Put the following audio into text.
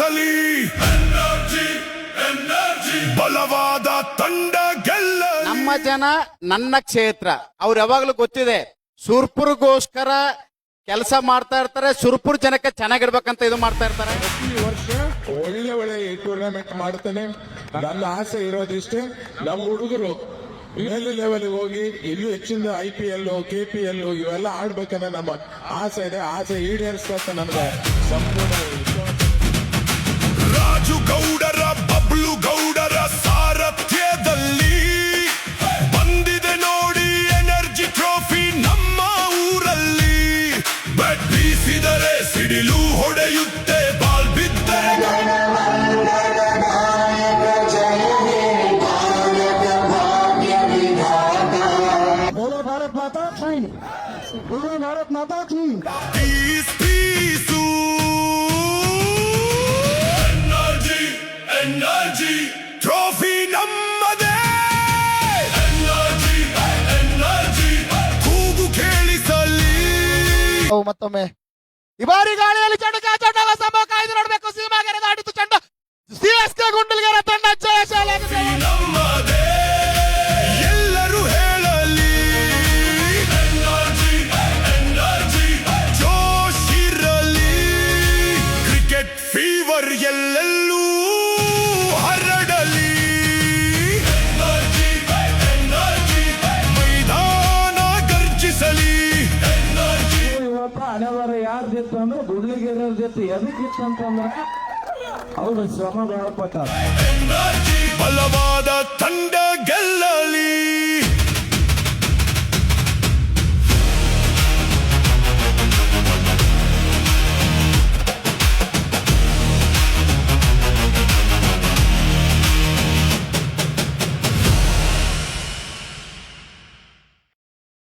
ಘರ್ಜಿಸಲಿ ಬಲವಾದ ತಂಡ ಗೆಲ್ಲ. ನಮ್ಮ ಜನ ನನ್ನ ಕ್ಷೇತ್ರ ಅವ್ರು ಯಾವಾಗ್ಲೂ ಗೊತ್ತಿದೆ. ಸುರ್ಪುರ್ಗೋಸ್ಕರ ಕೆಲಸ ಮಾಡ್ತಾ ಇರ್ತಾರೆ. ಸುರ್ಪುರ್ ಜನಕ್ಕೆ ಚೆನ್ನಾಗಿರ್ಬೇಕಂತ ಇದು ಮಾಡ್ತಾ ಇರ್ತಾರೆ. ಈ ವರ್ಷ ಒಳ್ಳೆ ಟೂರ್ನಮೆಂಟ್ ಮಾಡ್ತಾನೆ. ನನ್ನ ಆಸೆ ಇರೋದಿಷ್ಟೇ, ನಮ್ಮ ಹುಡುಗರು ಮೇಲೆ ಲೆವೆಲ್ ಹೋಗಿ ಇಲ್ಲೂ ಹೆಚ್ಚಿನ IPL KPL ಇವೆಲ್ಲ ಆಡ್ಬೇಕನ್ನ ನಮ್ಮ ಆಸೆ ಇದೆ. ಆಸೆ ಈಡೇರಿಸ್ಬೇಕು ನಮ್ಗೆ ಸಂಪೂರ್ಣ ವಿಶ್ವಾಸ. ರಾಜು ಗೌಡರ ಬಬ್ಲು ಗೌಡರ ಸಾರಥ್ಯದಲ್ಲಿ ಬಂದಿದೆ ನೋಡಿ ಎನರ್ಜಿ ಟ್ರೋಫಿ ನಮ್ಮ ಊರಲ್ಲಿ. ಬ್ಯಾಟ್ ಬೀಸಿದರೆ ಸಿಡಿಲು ಹೊಡೆಯುತ್ತೆ, ಬಾಲ್ ಬಿದ್ದರೆ भारत माता की बोलो भारत माता की ಪೀಸು. ಎನರ್ಜಿ ಟ್ರೋಫಿ ನಮ್ಮದೇ. ಎನರ್ಜಿ ಕೂಗು ಕೇಳಿಸಲಿ. ಮತ್ತೊಮ್ಮೆ ಈ ಬಾರಿ ಗಾಳಿಯಲ್ಲಿ ಚೆಂಡು ಚೆಂಡ ಕಾಯ್ದು ನೋಡಬೇಕು. ಸೀಮಾಗೆರೆ ದಾಟಿತು ಚೆಂಡು. CSK ಗುಂಡಲ್ಗೆರೆ ತಂಡ ಜಯಶಾಲಿಯಾಗಿದೆ. ನಮ್ಮದೇ ಎಲ್ಲರೂ ಹೇಳಲಿ. ಎನರ್ಜಿ ಜೋಶ್ ಇರಲಿ. ಕ್ರಿಕೆಟ್ ಫೀವರ್ ಎಲ್ಲೆಲ್ಲೂ ಹರಡಲಿ. ಮೈದಾನ ಗರ್ಜಿಸಲಿ. ಇವತ್ತು ಹಣೆಬರ ಯಾರ್ದಿತ್ತು ಅಂದ್ರೆ ಗುಡ್ಲಿಗೆರೆ ಜೊತೆ ಎದಕ್ಕಿತ್ತು ಅಂತಂದ್ರೆ ಅವರು ಶ್ರಮ ಬಾಳಪಟ್ಟಾರ. ಬಲವಾದ ತಂಡ ಗೆಲ್ಲಲಿ.